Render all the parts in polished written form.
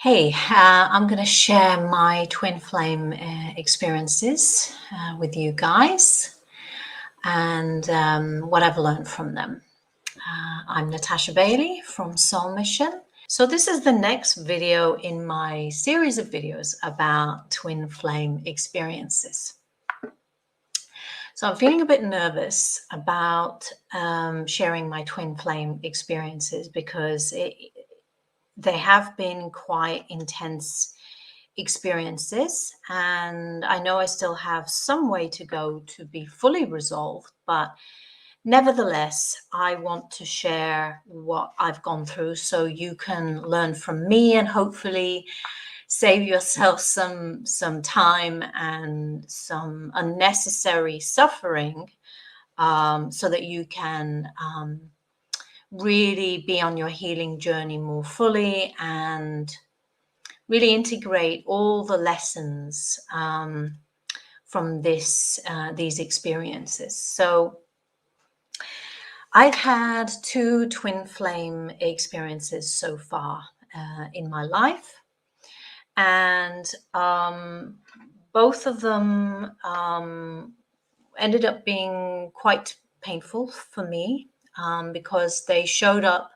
Hey, I'm going to share my twin flame experiences with you guys and what I've learned from them. I'm Natasha Bailey from Soul Mission. So this is the next video in my series of videos about twin flame experiences. So I'm feeling a bit nervous about sharing my twin flame experiences because they have been quite intense experiences, and I know I still have some way to go to be fully resolved, but nevertheless I want to share what I've gone through so you can learn from me and hopefully save yourself some time and some unnecessary suffering, so that you can really be on your healing journey more fully and really integrate all the lessons from these experiences. So I've had two twin flame experiences so far in my life, and both of them ended up being quite painful for me, because they showed up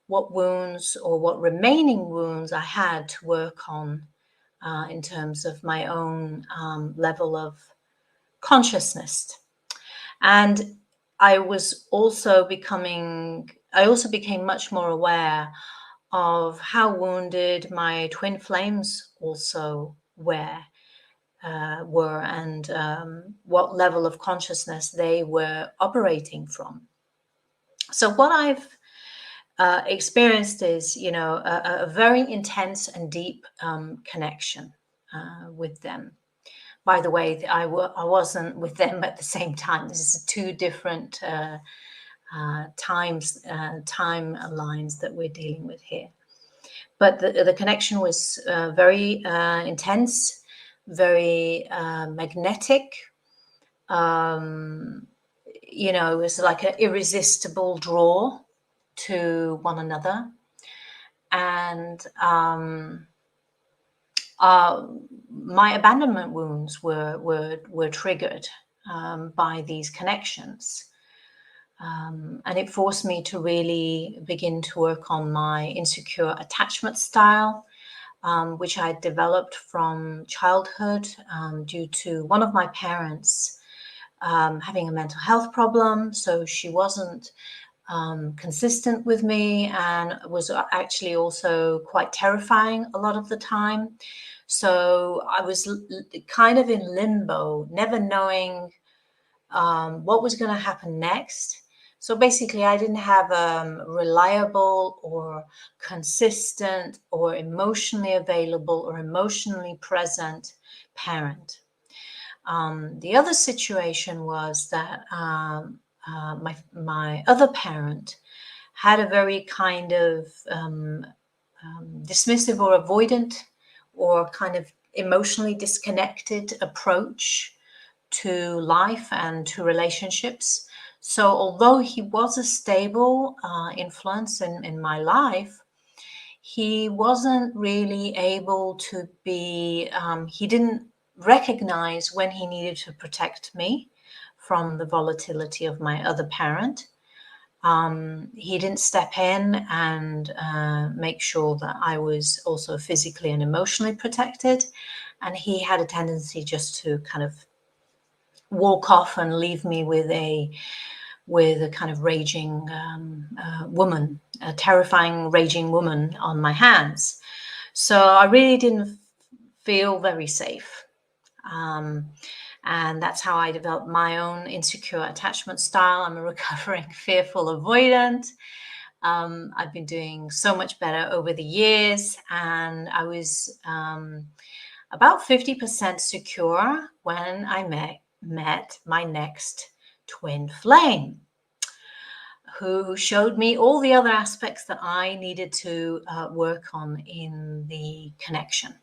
what wounds or what remaining wounds I had to work on in terms of my own level of consciousness. And I also became much more aware of how wounded my twin flames also were, and what level of consciousness they were operating from. So what I've experienced is, a very intense and deep connection with them. By the way, I wasn't with them at the same time. This is two different timelines that we're dealing with here. But the connection was very intense, very magnetic. It was like an irresistible draw to one another. And my abandonment wounds were triggered by these connections. And it forced me to really begin to work on my insecure attachment style, which I developed from childhood, due to one of my parents having a mental health problem. So she wasn't consistent with me and was actually also quite terrifying a lot of the time. So I was kind of in limbo, never knowing what was going to happen next. So basically, I didn't have a reliable or consistent or emotionally available or emotionally present parent. The other situation was that my other parent had a very kind of dismissive or avoidant or kind of emotionally disconnected approach to life and to relationships. So although he was a stable influence in my life, he wasn't really able to be, he didn't recognize when he needed to protect me from the volatility of my other parent. He didn't step in and make sure that I was also physically and emotionally protected. And he had a tendency just to kind of walk off and leave me with a kind of raging woman, a terrifying raging woman on my hands. So I really didn't feel very safe. And that's how I developed my own insecure attachment style. I'm a recovering fearful avoidant. I've been doing so much better over the years, and I was about 50% secure when I met my next twin flame, who showed me all the other aspects that I needed to work on in the connection.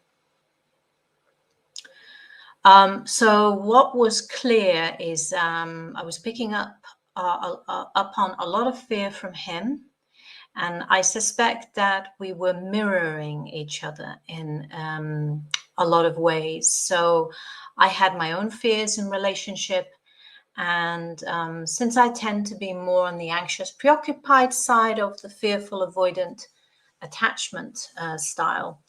So what was clear is I was picking up upon a lot of fear from him, And I suspect that we were mirroring each other in a lot of ways. So I had my own fears in relationship. And since I tend to be more on the anxious, preoccupied side of the fearful, avoidant attachment style,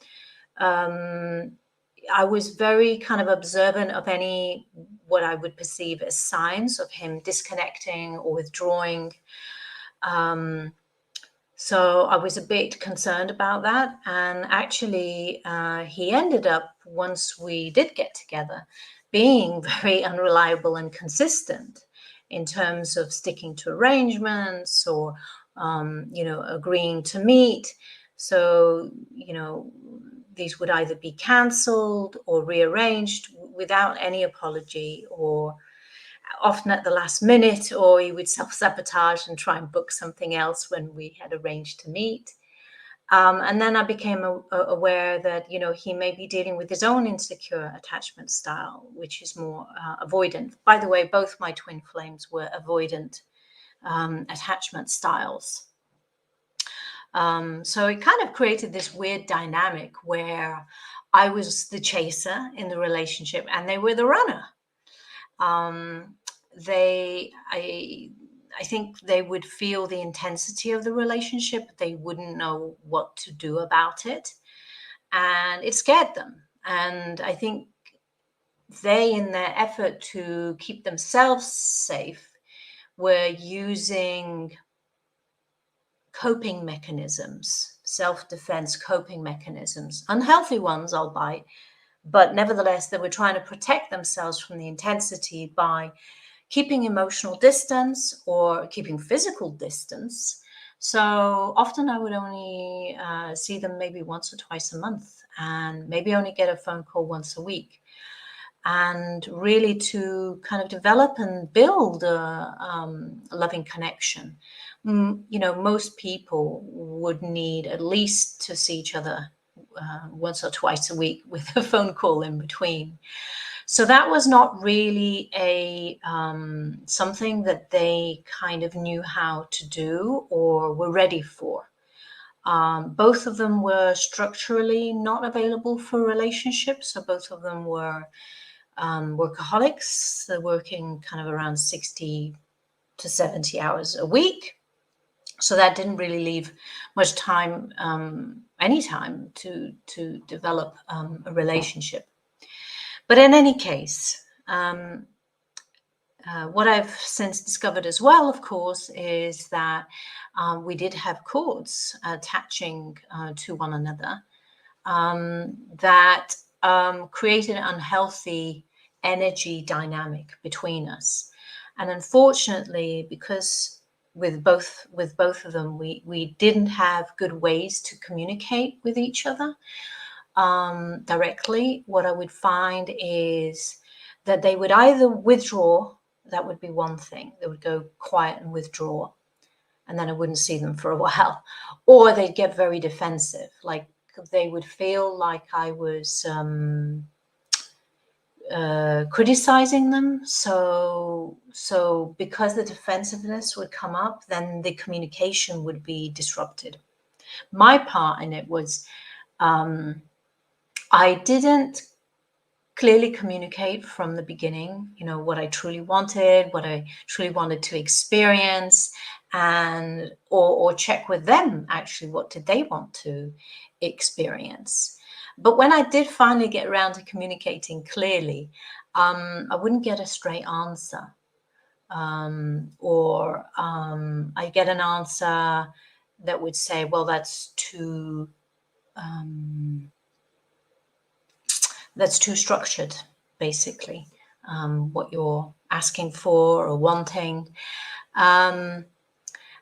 I was very kind of observant of any what I would perceive as signs of him disconnecting or withdrawing. So I was a bit concerned about that. And actually, he ended up, once we did get together, being very unreliable and consistent in terms of sticking to arrangements or, agreeing to meet. So, these would either be cancelled or rearranged without any apology, or often at the last minute, or he would self-sabotage and try and book something else when we had arranged to meet. And then I became aware that, he may be dealing with his own insecure attachment style, which is more avoidant. By the way, both my twin flames were avoidant attachment styles. So it kind of created this weird dynamic where I was the chaser in the relationship and they were the runner. I think they would feel the intensity of the relationship, but they wouldn't know what to do about it. And it scared them. And I think they, in their effort to keep themselves safe, were using coping mechanisms, self-defense coping mechanisms, unhealthy ones, albeit, but nevertheless, they were trying to protect themselves from the intensity by keeping emotional distance or keeping physical distance. So often I would only see them maybe once or twice a month, and maybe only get a phone call once a week. And really to kind of develop and build a loving connection. Most people would need at least to see each other once or twice a week with a phone call in between. So that was not really a something that they kind of knew how to do or were ready for. Both of them were structurally not available for relationships. So both of them were workaholics. They're working kind of around 60 to 70 hours a week. So that didn't really leave much time, any time to develop a relationship. But in any case, what I've since discovered as well, of course, is that we did have cords attaching to one another that created an unhealthy energy dynamic between us. And unfortunately, because with both of them, we didn't have good ways to communicate with each other directly. What I would find is that they would either withdraw. That would be one thing. They would go quiet and withdraw, and then I wouldn't see them for a while. Or they'd get very defensive, like they would feel like I was criticizing them. So because the defensiveness would come up, then the communication would be disrupted. My part in it was I didn't clearly communicate from the beginning, what I truly wanted, what I truly wanted to experience, and or check with them actually what did they want to experience. But when I did finally get around to communicating clearly, I wouldn't get a straight answer, or I get an answer that would say, well, that's too structured, basically, what you're asking for or wanting. And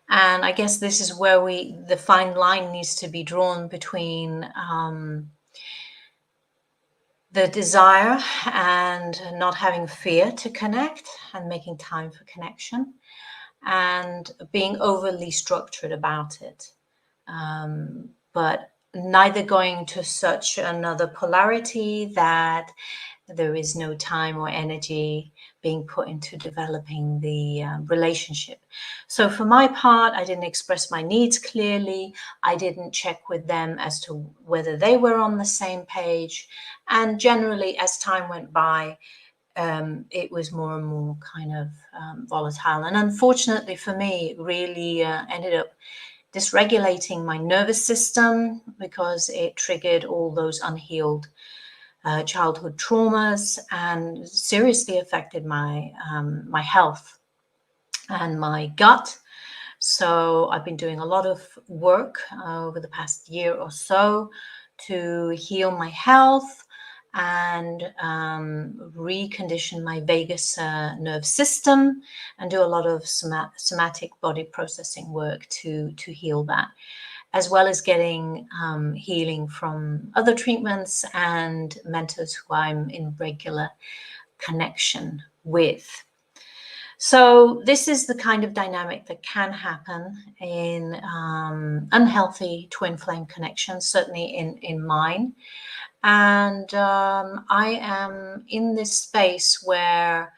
I guess this is where the fine line needs to be drawn between the desire and not having fear to connect and making time for connection, and being overly structured about it. But neither going to such another polarity that there is no time or energy being put into developing the relationship. So for my part, I didn't express my needs clearly. I didn't check with them as to whether they were on the same page. And generally, as time went by, it was more and more kind of volatile. And unfortunately for me, it really ended up dysregulating my nervous system because it triggered all those unhealed childhood traumas and seriously affected my my health and my gut. So I've been doing a lot of work over the past year or so to heal my health and recondition my vagus nerve system and do a lot of somatic body processing work to heal that, as well as getting healing from other treatments and mentors who I'm in regular connection with. So this is the kind of dynamic that can happen in unhealthy twin flame connections, certainly in mine. And I am in this space where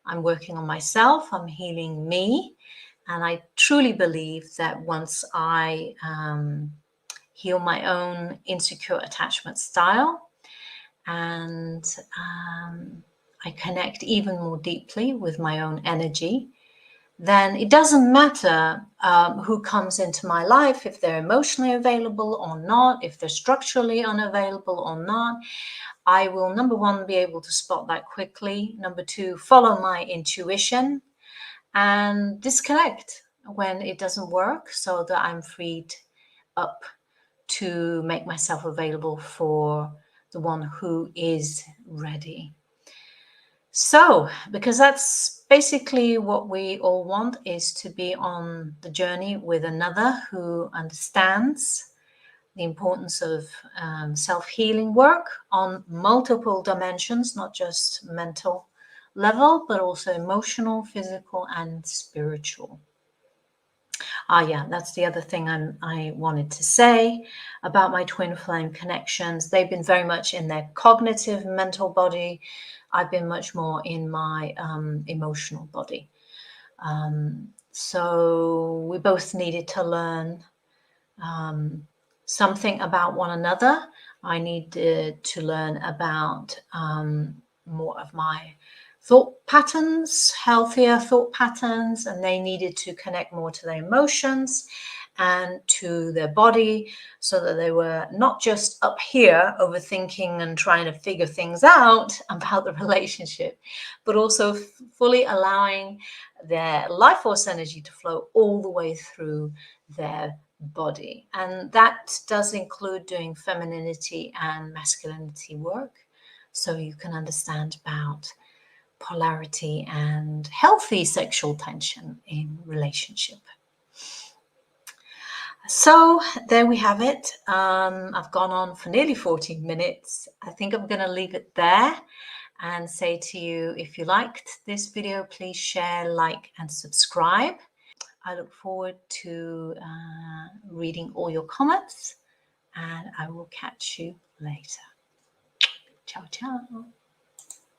I'm working on myself, I'm healing me. And I truly believe that once I heal my own insecure attachment style and I connect even more deeply with my own energy, then it doesn't matter who comes into my life, if they're emotionally available or not, if they're structurally unavailable or not. I will, number one, be able to spot that quickly. Number two, follow my intuition and disconnect when it doesn't work so that I'm freed up to make myself available for the one who is ready. So, because that's basically what we all want, is to be on the journey with another who understands the importance of self-healing work on multiple dimensions, not just mental level, but also emotional, physical, and spiritual. Yeah, that's the other thing I wanted to say about my twin flame connections. They've been very much in their cognitive mental body. I've been much more in my emotional body. So we both needed to learn something about one another. I needed to learn about more of my thought patterns, healthier thought patterns, and they needed to connect more to their emotions and to their body so that they were not just up here overthinking and trying to figure things out about the relationship, but also fully allowing their life force energy to flow all the way through their body. And that does include doing femininity and masculinity work, so you can understand about polarity and healthy sexual tension in relationship. So there we have it. I've gone on for nearly 14 minutes. I think I'm going to leave it there and say to you, if you liked this video, please share, like, and subscribe. I look forward to reading all your comments, and I will catch you later. Ciao, ciao.